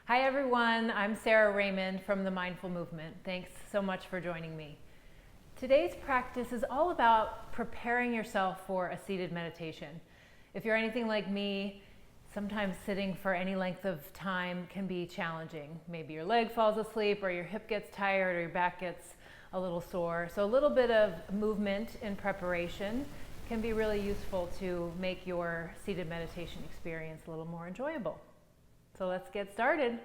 Hi everyone, I'm Sarah Raymond from the Mindful Movement. Thanks so much for joining me. Today's practice is all about preparing yourself for a seated meditation. If you're anything like me, sometimes sitting for any length of time can be challenging. Maybe your leg falls asleep or your hip gets tired or your back gets a little sore. So a little bit of movement in preparation can be really useful to make your seated meditation experience a little more enjoyable. So let's get started.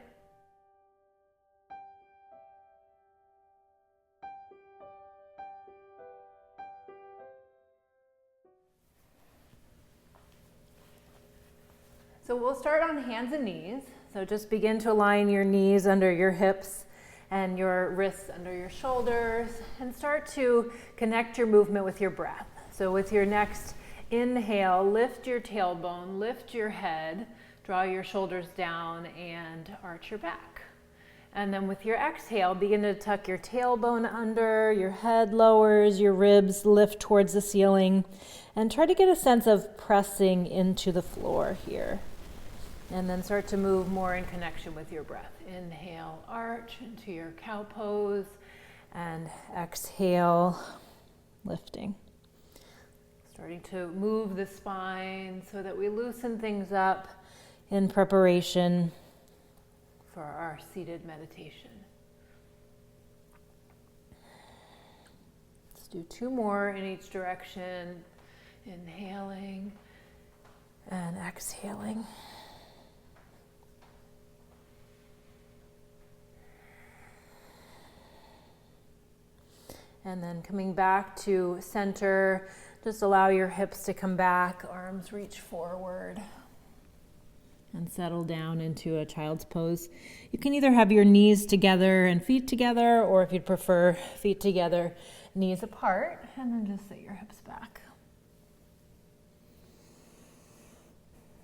So we'll start on hands and knees. So just begin to align your knees under your hips and your wrists under your shoulders, and start to connect your movement with your breath. So with your next inhale, lift your tailbone, lift your head, draw your shoulders down and arch your back. And then with your exhale, begin to tuck your tailbone under, your head lowers, your ribs lift towards the ceiling, and try to get a sense of pressing into the floor here. And then start to move more in connection with your breath. Inhale, arch into your cow pose, and exhale, lifting. Starting to move the spine so that we loosen things up in preparation for our seated meditation. Let's do 2 more in each direction. Inhaling and exhaling. And then coming back to center, just allow your hips to come back, arms reach forward, and settle down into a child's pose. You can either have your knees together and feet together, or if you'd prefer, feet together, knees apart, and then just sit your hips back.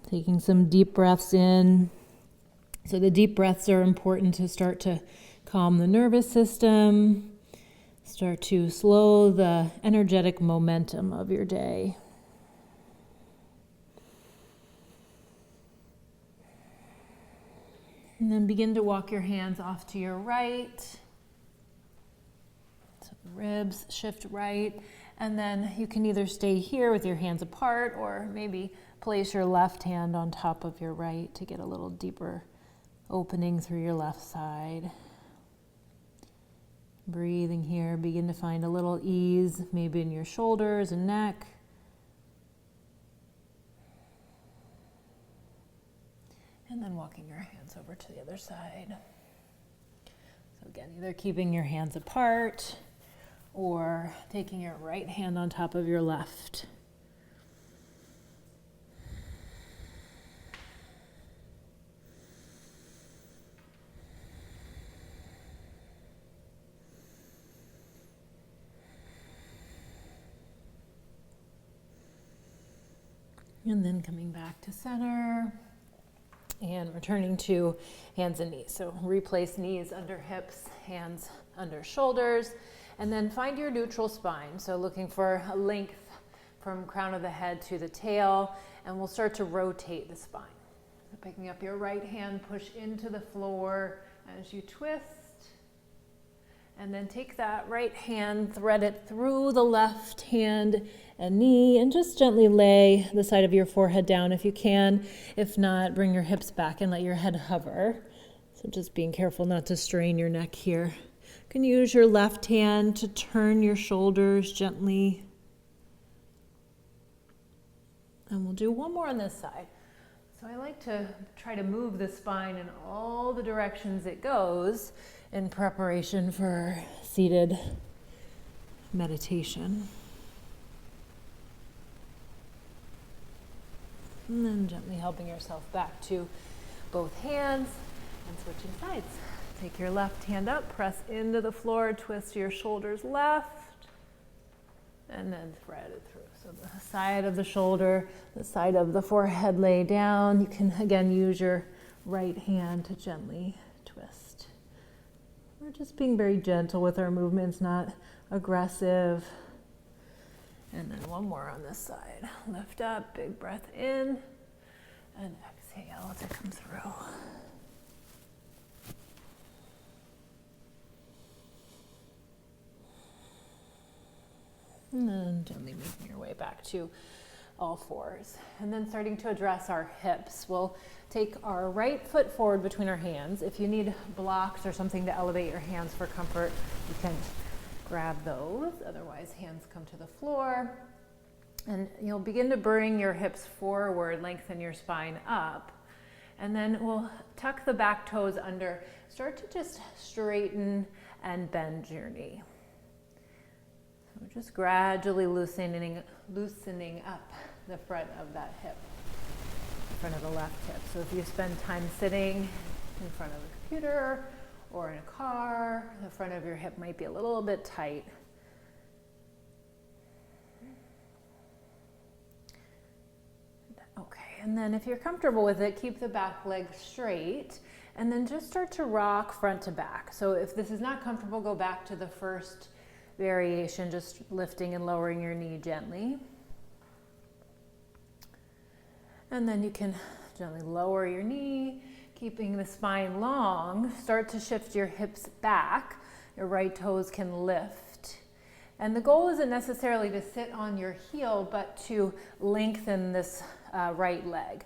Taking some deep breaths in. So the deep breaths are important to start to calm the nervous system, start to slow the energetic momentum of your day. And then begin to walk your hands off to your right. So the ribs shift right. And then you can either stay here with your hands apart, or maybe place your left hand on top of your right to get a little deeper opening through your left side. Breathing here, begin to find a little ease, maybe in your shoulders and neck. And then walking your hands over to the other side. So again, either keeping your hands apart or taking your right hand on top of your left. And then coming back to center and returning to hands and knees. So replace knees under hips, hands under shoulders, and then find your neutral spine. So looking for a length from crown of the head to the tail, and we'll start to rotate the spine. So picking up your right hand, push into the floor as you twist. And then take that right hand, thread it through the left hand and knee, and just gently lay the side of your forehead down if you can. If not, bring your hips back and let your head hover. So just being careful not to strain your neck here. You can use your left hand to turn your shoulders gently. And we'll do 1 more on this side. So I like to try to move the spine in all the directions it goes in preparation for seated meditation. And then gently helping yourself back to both hands and switching sides. Take your left hand up, press into the floor, twist your shoulders left, and then thread it through. So the side of the shoulder, the side of the forehead lay down. You can again use your right hand to gently twist. We're just being very gentle with our movements, not aggressive. And then 1 more on this side. Lift up, big breath in, and exhale to come through. back to all fours. And then starting to address our hips. We'll take our right foot forward between our hands. If you need blocks or something to elevate your hands for comfort, you can grab those. Otherwise, hands come to the floor. And you'll begin to bring your hips forward, lengthen your spine up. And then we'll tuck the back toes under. Start to just straighten and bend your knee. So just gradually loosening up the front of that hip, front of the left hip. So if you spend time sitting in front of a computer or in a car, the front of your hip might be a little bit tight. Okay, and then if you're comfortable with it, keep the back leg straight and then just start to rock front to back. So if this is not comfortable, go back to the first variation, just lifting and lowering your knee gently. And then you can gently lower your knee, keeping the spine long. Start to shift your hips back. Your right toes can lift. And the goal isn't necessarily to sit on your heel, but to lengthen this right leg.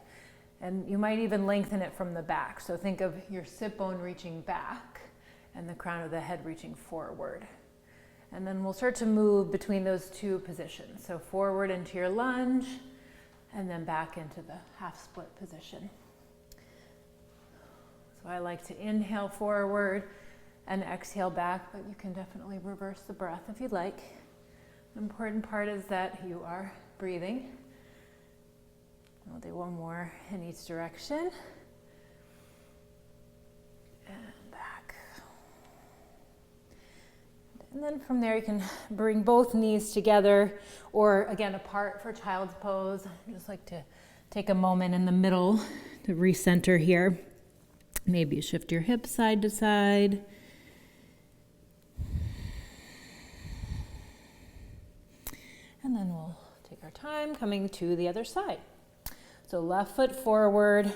And you might even lengthen it from the back. So think of your sit bone reaching back and the crown of the head reaching forward. And then we'll start to move between those two positions. So forward into your lunge, and then back into the half split position. So I like to inhale forward and exhale back, but you can definitely reverse the breath if you'd like. The important part is that you are breathing. We'll do one more in each direction. And back. And then from there you can bring both knees together or again apart for child's pose. I just like to take a moment in the middle to recenter here. Maybe shift your hips side to side. And then we'll take our time coming to the other side. So left foot forward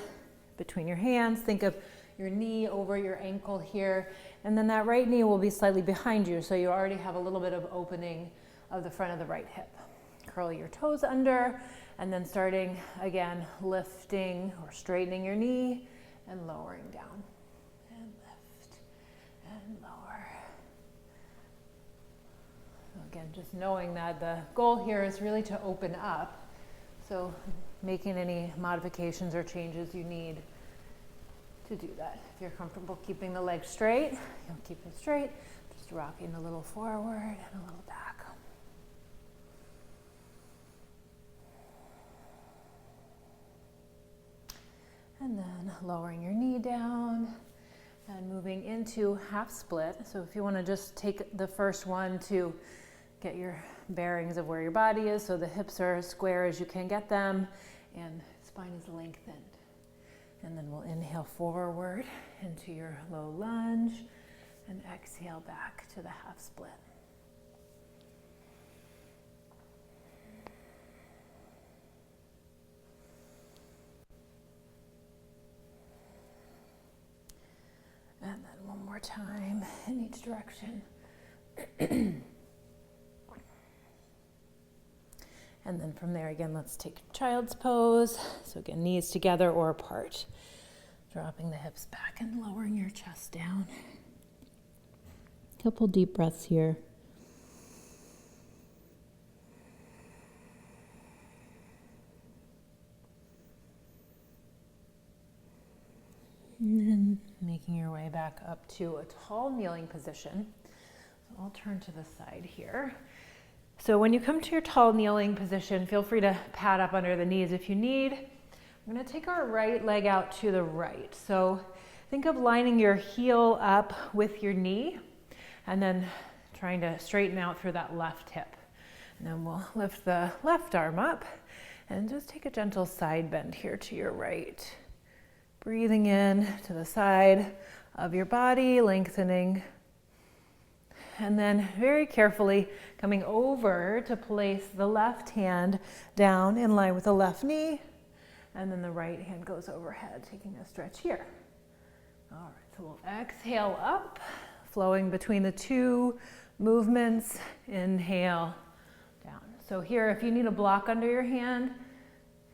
between your hands. Think of your knee over your ankle here. And then that right knee will be slightly behind you. So you already have a little bit of opening of the front of the right hip. Curl your toes under and then starting again, lifting or straightening your knee and lowering down. And lift and lower. So again, just knowing that the goal here is really to open up. So making any modifications or changes you need to do that. If you're comfortable keeping the leg straight, you'll keep it straight. Just rocking a little forward and a little back. And then lowering your knee down and moving into half split. So if you want to just take the first one to get your bearings of where your body is, so the hips are as square as you can get them and spine is lengthened. And then we'll inhale forward into your low lunge and exhale back to the half split. And then one more time in each direction. And then from there, again, let's take child's pose. So again, knees together or apart. Dropping the hips back and lowering your chest down. Couple deep breaths here. And then making your way back up to a tall kneeling position. So I'll turn to the side here. So when you come to your tall kneeling position, feel free to pad up under the knees if you need. I'm going to take our right leg out to the right. So think of lining your heel up with your knee and then trying to straighten out through that left hip. And then we'll lift the left arm up and just take a gentle side bend here to your right. Breathing in to the side of your body, lengthening. And then very carefully coming over to place the left hand down in line with the left knee. And then the right hand goes overhead, taking a stretch here. All right, so we'll exhale up, flowing between the two movements. Inhale, down. So here, if you need a block under your hand,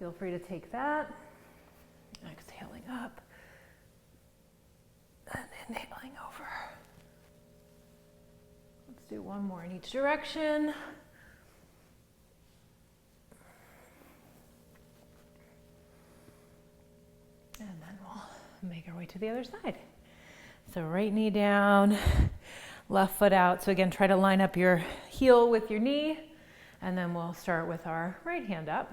feel free to take that. Exhaling up and inhaling over. Let's do one more in each direction. And then we'll make our way to the other side. So right knee down, left foot out. So again, try to line up your heel with your knee, and then we'll start with our right hand up.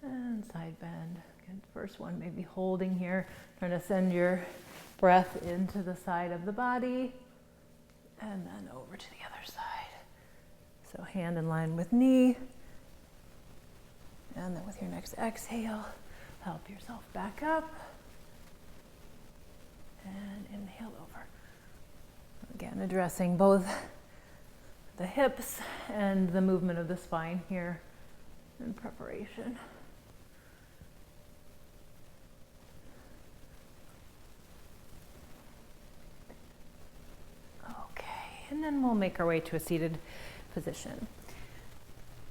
And side bend. Again, first one, maybe holding here, trying to send your breath into the side of the body, and then over to the other side. So hand in line with knee, and then with your next exhale, help yourself back up, and inhale over. Again, addressing both the hips and the movement of the spine here in preparation. And then we'll make our way to a seated position.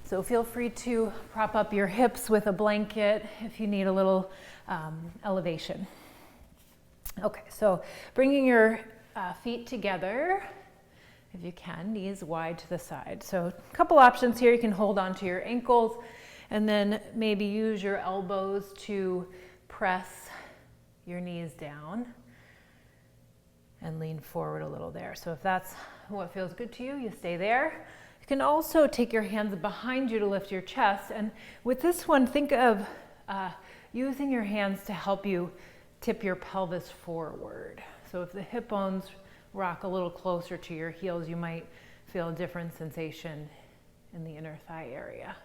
So feel free to prop up your hips with a blanket if you need a little elevation. Okay, so bringing your feet together, if you can, knees wide to the side. So a couple options here. You can hold onto your ankles and then maybe use your elbows to press your knees down and lean forward a little there. So if that's what feels good to you, you stay there. You can also take your hands behind you to lift your chest. And with this one, think of using your hands to help you tip your pelvis forward. So if the hip bones rock a little closer to your heels, you might feel a different sensation in the inner thigh area.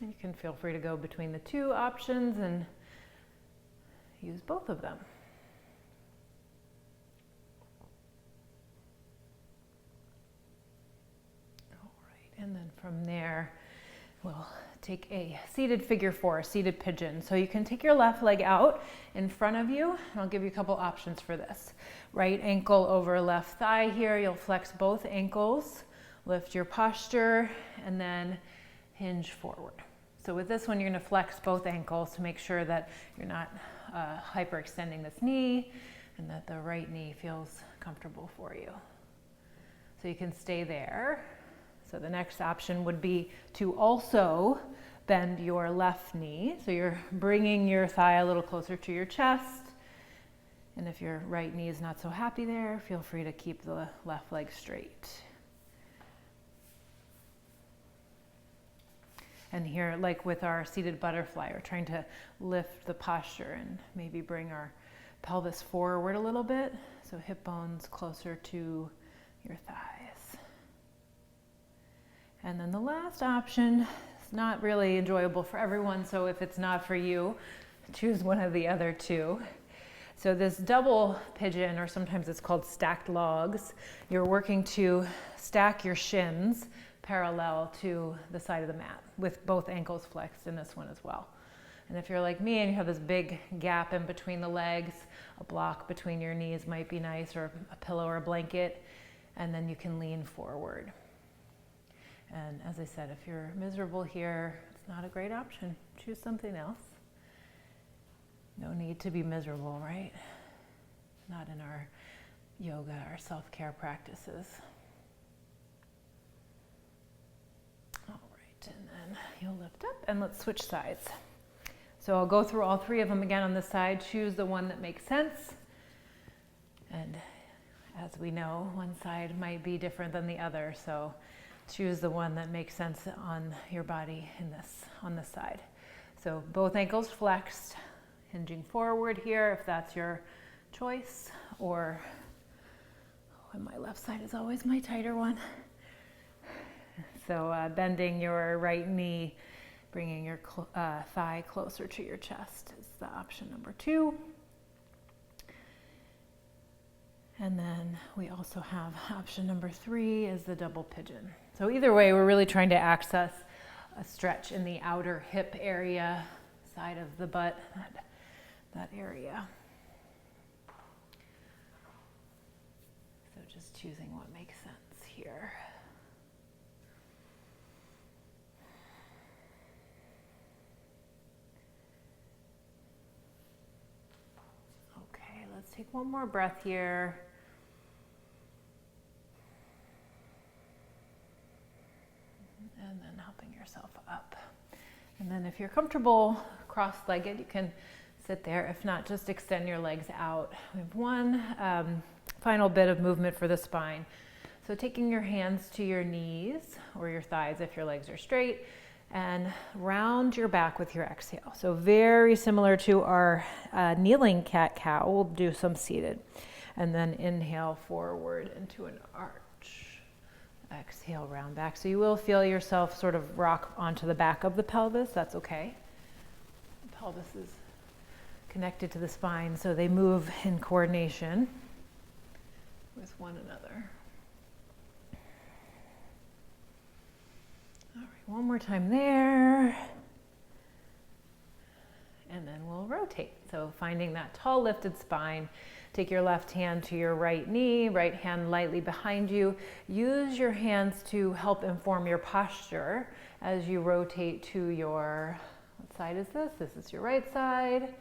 And you can feel free to go between the two options and use both of them. And then from there, we'll take a seated figure four, seated pigeon. So you can take your left leg out in front of you, and I'll give you a couple options for this. Right ankle over left thigh here. You'll flex both ankles, lift your posture, and then hinge forward. So with this one, you're gonna flex both ankles to make sure that you're not hyperextending this knee and that the right knee feels comfortable for you. So you can stay there. So the next option would be to also bend your left knee. So you're bringing your thigh a little closer to your chest. And if your right knee is not so happy there, feel free to keep the left leg straight. And here, like with our seated butterfly, we're trying to lift the posture and maybe bring our pelvis forward a little bit. So hip bones closer to your thighs. And then the last option is not really enjoyable for everyone, so if it's not for you, choose one of the other two. So this double pigeon, or sometimes it's called stacked logs, you're working to stack your shins parallel to the side of the mat with both ankles flexed in this one as well. And if you're like me and you have this big gap in between the legs, a block between your knees might be nice, or a pillow or a blanket, and then you can lean forward. And as I said, if you're miserable here, it's not a great option. Choose something else. No need to be miserable, right? Not in our yoga or self-care practices. All right, and then you'll lift up and let's switch sides. So I'll go through all three of them again on this side. Choose the one that makes sense. And as we know, one side might be different than the other, so choose the one that makes sense on your body on this side. So both ankles flexed, hinging forward here if that's your choice, or and my left side is always my tighter one. So bending your right knee, bringing your thigh closer to your chest is the option number 2. And then we also have option number 3 is the double pigeon. So either way, we're really trying to access a stretch in the outer hip area, side of the butt, that area. So just choosing what makes sense here. take one more breath here. And then helping yourself up. And then if you're comfortable cross-legged, you can sit there. If not, just extend your legs out. We have one final bit of movement for the spine. So taking your hands to your knees or your thighs if your legs are straight, and round your back with your exhale. So very similar to our kneeling cat-cow, we'll do some seated. And then inhale forward into an arch. Exhale, round back. So you will feel yourself sort of rock onto the back of the pelvis. That's okay. The pelvis is connected to the spine, so they move in coordination with one another. All right, one more time there. And then we'll rotate. So finding that tall lifted spine. Take your left hand to your right knee, right hand lightly behind you. Use your hands to help inform your posture as you rotate to your, what side is this? This is your right side.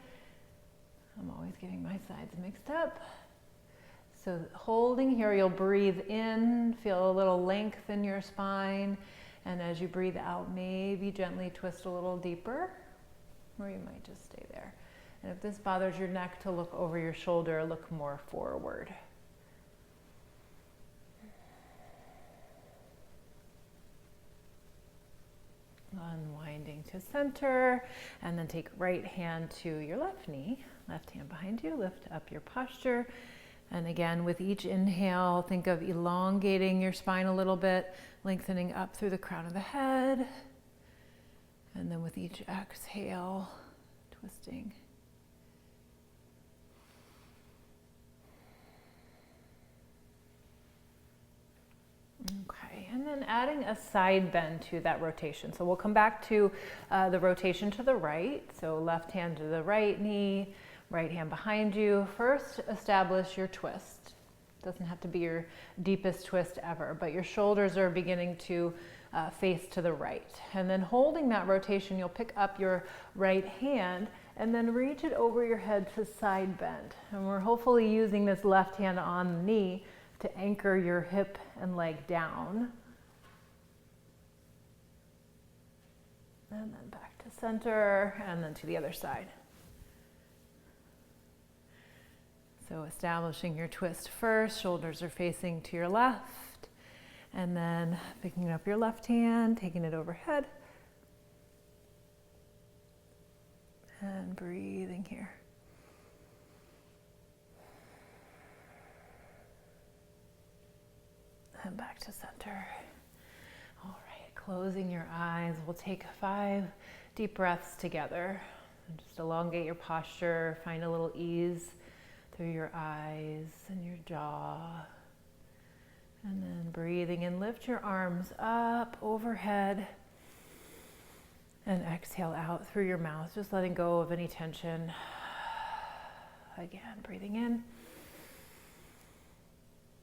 I'm always getting my sides mixed up. So holding here, you'll breathe in, feel a little length in your spine. And as you breathe out, maybe gently twist a little deeper, or you might just stay there. And if this bothers your neck, to look over your shoulder, look more forward. Unwinding to center, and then take right hand to your left knee, left hand behind you, lift up your posture. And again, with each inhale, think of elongating your spine a little bit, lengthening up through the crown of the head. And then with each exhale, twisting. Okay, and then adding a side bend to that rotation. So we'll come back to the rotation to the right. So left hand to the right knee, right hand behind you. First, establish your twist. Doesn't have to be your deepest twist ever, but your shoulders are beginning to face to the right. And then holding that rotation, you'll pick up your right hand and then reach it over your head to side bend. And we're hopefully using this left hand on the knee to anchor your hip and leg down. And then back to center, and then to the other side. So establishing your twist first, shoulders are facing to your left, and then picking up your left hand, taking it overhead, and breathing here. And back to center. All right, closing your eyes. We'll take 5 deep breaths together. And just elongate your posture, find a little ease through your eyes and your jaw. And then breathing in, lift your arms up overhead. And exhale out through your mouth, just letting go of any tension. Again, breathing in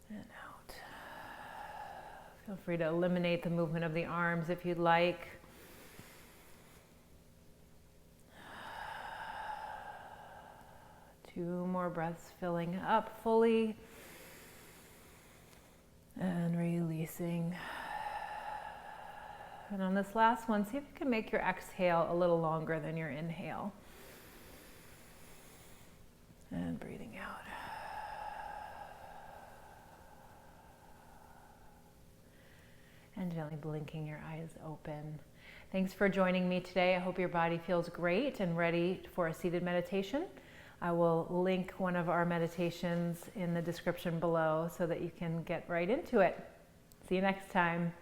and out. Feel free to eliminate the movement of the arms if you'd like. Two more breaths, filling up fully and releasing. And on this last one, see if you can make your exhale a little longer than your inhale. And breathing out. And gently blinking your eyes open. Thanks for joining me today. I hope your body feels great and ready for a seated meditation. I will link one of our meditations in the description below so that you can get right into it. See you next time.